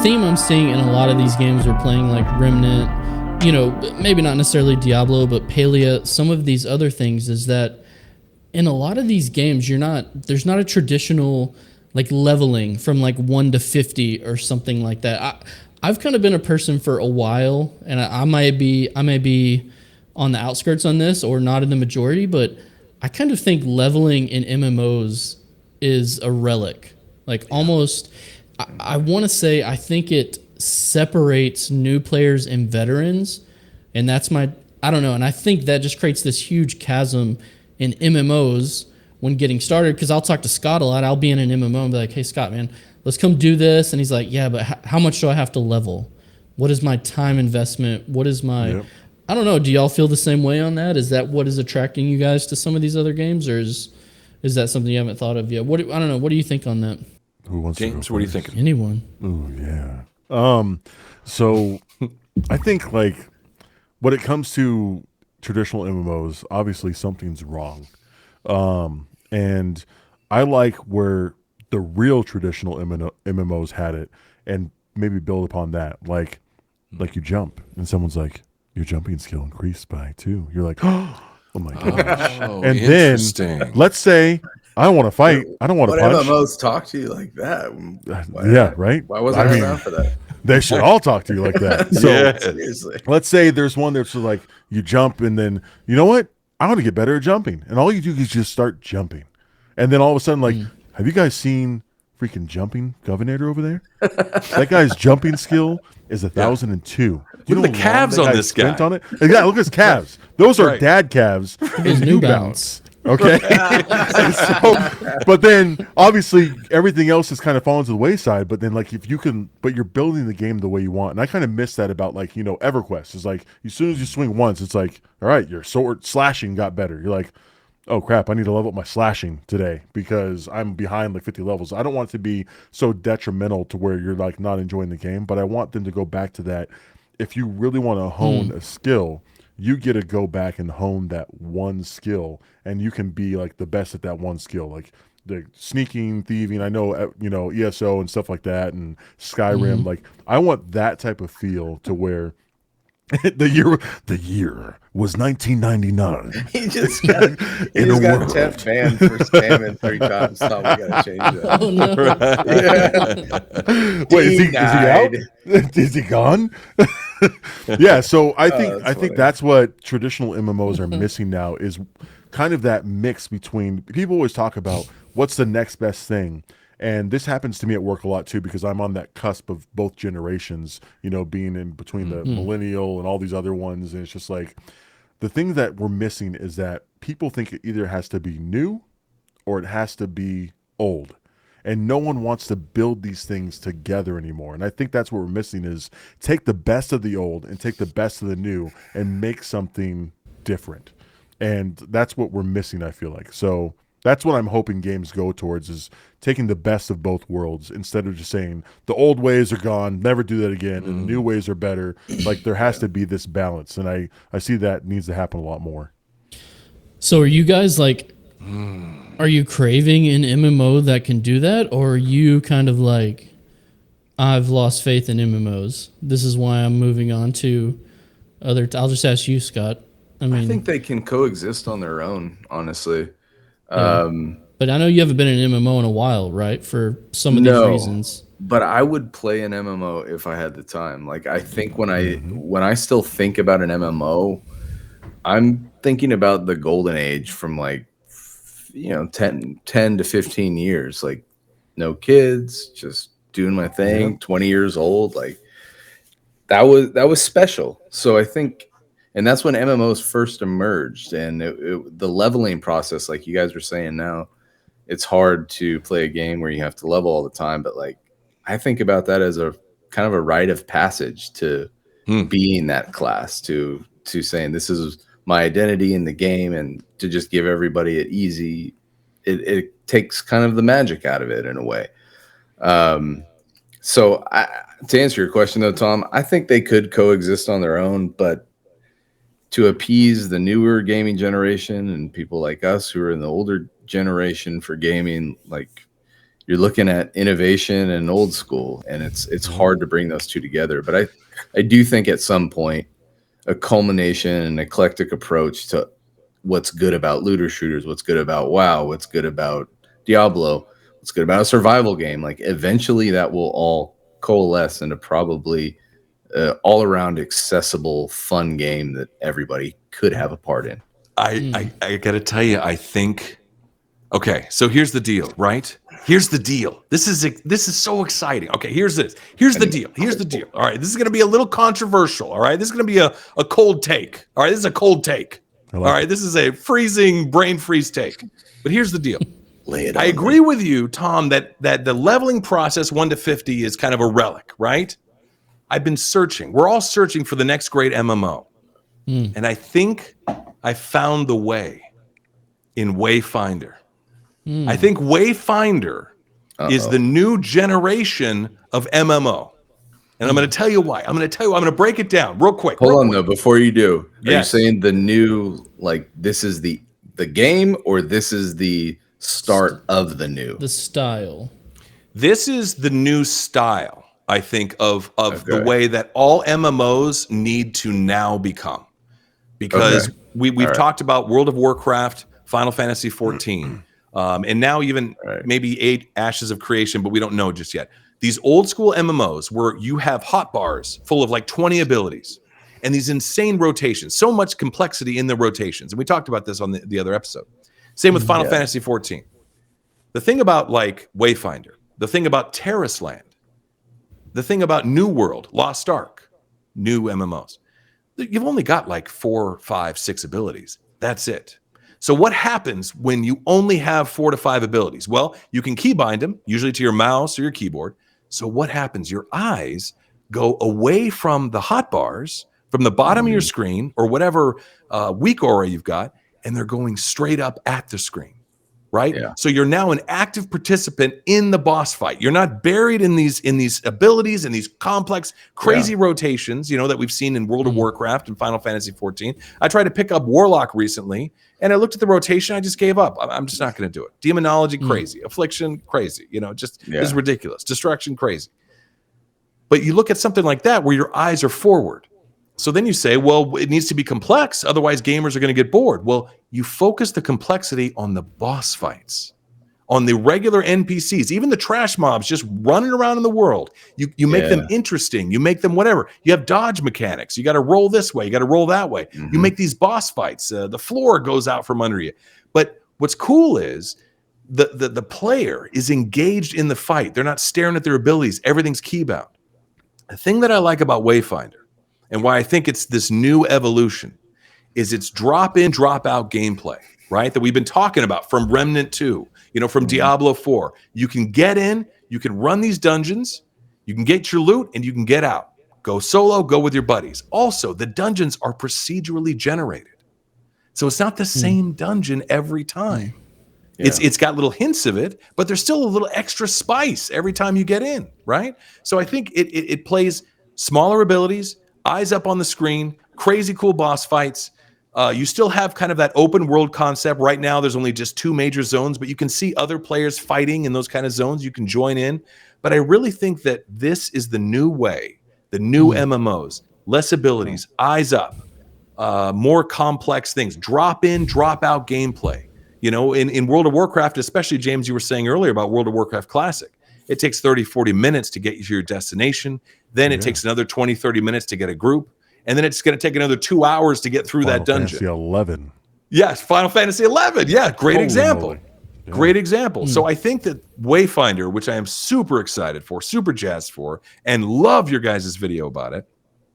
theme I'm seeing in a lot of these games we're playing, like Remnant, you know, maybe not necessarily Diablo, but Palia, some of these other things, is that in a lot of these games, there's not a traditional like leveling from like 1 to 50 or something like that. I've kind of been a person for a while, and I might be on the outskirts on this or not in the majority, but I kind of think leveling in MMOs is a relic. Like almost, I want to say I think it separates new players and veterans, and I don't know, and I think that just creates this huge chasm in MMOs when getting started, because I'll talk to Scott a lot. I'll be in an MMO and be like, hey, Scott, man, let's come do this. And he's like, yeah, but how much do I have to level? What is my time investment? What is my... Yep. I don't know. Do y'all feel the same way on that? Is that what is attracting you guys to some of these other games, or is that something you haven't thought of yet? I don't know. What do you think on that? Who wants James, what are you thinking? Anyone. Oh, yeah. So I think, like, when it comes to traditional MMOs, obviously something's wrong. And I like where the real traditional MMOs had it, and maybe build upon that. Like you jump, and someone's like, your jumping skill increased by 2. You're like, oh my gosh. And then let's say I want to fight. I don't want to punch. What MMOs talk to you like that? Yeah, right. Why wasn't I around for that? They should all talk to you like that. So yeah, seriously. Let's say there's one that's like you jump, and then you know what? I want to get better at jumping, and all you do is just start jumping, and then all of a sudden, like, have you guys seen freaking jumping Govournator over there? That guy's jumping skill is 1,002. Look at the calves on this guy. On it? Yeah, look at his calves. Those are dad calves. His New Balance. Okay. But then obviously everything else has kind of fallen to the wayside. But then, like, if you can, but you're building the game the way you want. And I kind of miss that about, like, you know, EverQuest. It's like as soon as you swing once, it's like, all right, your sword slashing got better. You're like, oh crap, I need to level up my slashing today because I'm behind like 50 levels. I don't want it to be so detrimental to where you're like not enjoying the game, but I want them to go back to that. If you really want to hone a skill, you get to go back and hone that one skill, and you can be like the best at that one skill, like the sneaking, thieving. I know, you know, ESO and stuff like that, and Skyrim. Like, I want that type of feel to where the year was 1999. He just got 10th banned for spamming 3 times. So we gotta change that. Oh no! Yeah. Wait, is he out? Is he gone? Yeah. So I think that's what traditional MMOs are missing now, is kind of that mix between. People always talk about what's the next best thing. And this happens to me at work a lot too, because I'm on that cusp of both generations, you know, being in between the millennial and all these other ones. And it's just like, the thing that we're missing is that people think it either has to be new or it has to be old. And no one wants to build these things together anymore. And I think that's what we're missing, is take the best of the old and take the best of the new and make something different. And that's what we're missing, I feel like. So that's what I'm hoping games go towards, is taking the best of both worlds instead of just saying the old ways are gone, never do that again, and the new ways are better. Like, there has to be this balance, and I see that needs to happen a lot more. So are you guys like, are you craving an MMO that can do that, or are you kind of like, I've lost faith in MMOs, this is why I'm moving on to other... I'll just ask you, Scott. I think they can coexist on their own, honestly. But I know you haven't been in an MMO in a while, right? For some of these reasons. But I would play an MMO if I had the time. Like, I think when I still think about an MMO, I'm thinking about the golden age from, like, you know, 10 to 15 years. Like, no kids, just doing my thing, 20 years old. Like, that was special. So I think... And that's when MMOs first emerged, and the leveling process, like you guys were saying now, it's hard to play a game where you have to level all the time. But, like, I think about that as a kind of a rite of passage to being that class, to saying this is my identity in the game, and to just give everybody it easy. It takes kind of the magic out of it in a way. So to answer your question though, Tom, I think they could coexist on their own, but to appease the newer gaming generation and people like us who are in the older generation for gaming, like, you're looking at innovation and old school, and it's hard to bring those two together. But I do think at some point a culmination and eclectic approach to what's good about looter shooters, what's good about WoW, what's good about Diablo, what's good about a survival game, like eventually that will all coalesce into probably all around accessible, fun game that everybody could have a part in. I gotta tell you, I think. Okay, so here's the deal, right? Here's the deal. This is so exciting. Okay, here's this. Here's the deal. Here's the deal. All right, this is gonna be a little controversial. All right, this is gonna be a cold take. All right, this is a cold take. All right, this is a freezing brain freeze take. But here's the deal. I agree with you, Tom, that the leveling process 1 to 50 is kind of a relic, right? I've been searching. We're all searching for the next great MMO. And I think I found the way in Wayfinder. I think Wayfinder is the new generation of MMO. And I'm going to tell you why. I'm going to break it down real quick. Hold on, though, before you do. Are you saying the new, like, this is the game, or this is the start of the new? The style. This is the new style, I think, of the way that all MMOs need to now become. Because we've talked about World of Warcraft, Final Fantasy 14, and now even maybe 8 Ashes of Creation, but we don't know just yet. These old school MMOs where you have hotbars full of like 20 abilities and these insane rotations, so much complexity in the rotations. And we talked about this on the other episode. Same with Final Fantasy 14. The thing about like Wayfinder, the thing about Tarisland, the thing about New World, Lost Ark, new MMOs, you've only got like 4, 5, 6 abilities. That's it. So what happens when you only have 4 to 5 abilities? Well, you can keybind them, usually to your mouse or your keyboard. So what happens? Your eyes go away from the hotbars, from the bottom of your screen or whatever weak aura you've got, and they're going straight up at the screen, right? Yeah. So you're now an active participant in the boss fight. You're not buried in these abilities and these complex, crazy rotations, you know, that we've seen in World of Warcraft and Final Fantasy 14. I tried to pick up Warlock recently, and I looked at the rotation. I just gave up. I'm just not going to do it. Demonology, crazy. Affliction, crazy. You know, just is ridiculous. Destruction, crazy. But you look at something like that where your eyes are forward. So then you say, well, it needs to be complex. Otherwise, gamers are going to get bored. Well, you focus the complexity on the boss fights, on the regular NPCs, even the trash mobs just running around in the world. You make them interesting. You make them whatever. You have dodge mechanics. You got to roll this way. You got to roll that way. You make these boss fights. The floor goes out from under you. But what's cool is the player is engaged in the fight. They're not staring at their abilities. Everything's keybound. The thing that I like about Wayfinder, and why I think it's this new evolution, is its drop-in, drop-out gameplay, right? That we've been talking about from Remnant 2, you know, from Diablo 4. You can get in, you can run these dungeons, you can get your loot, and you can get out. Go solo, go with your buddies. Also, the dungeons are procedurally generated. So it's not the same dungeon every time. It's got little hints of it, but there's still a little extra spice every time you get in, right? So I think it plays smaller abilities, eyes up on the screen, crazy cool boss fights. You still have kind of that open world concept. Right now, there's only just 2 major zones, but you can see other players fighting in those kind of zones. You can join in. But I really think that this is the new way, the new MMOs, less abilities, eyes up, more complex things, drop in, drop out gameplay. You know, in World of Warcraft, especially, James, you were saying earlier about World of Warcraft Classic. It takes 30, 40 minutes to get you to your destination. Then it takes another 20, 30 minutes to get a group. And then it's going to take another 2 hours to get through that dungeon. Final Fantasy 11. Yes, Final Fantasy 11. Yeah, great example. Yeah. Great example. So I think that Wayfinder, which I am super excited for, super jazzed for, and love your guys' video about it.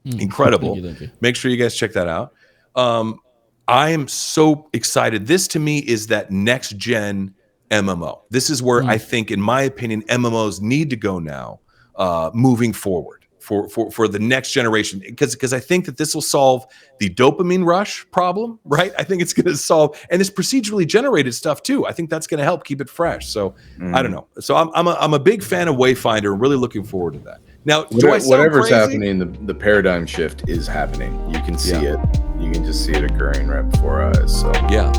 Incredible. Thank you. Make sure you guys check that out. I am so excited. This, to me, is that next-gen MMO. This is where I think, in my opinion, MMOs need to go now, moving forward for the next generation. Because I think that this will solve the dopamine rush problem, right? I think it's going to solve, and this procedurally generated stuff too. I think that's going to help keep it fresh. So I don't know. So I'm a big fan of Wayfinder. Really looking forward to that. Now, whatever's happening, the paradigm shift is happening. You can see it. You can just see it occurring right before our eyes. So yeah.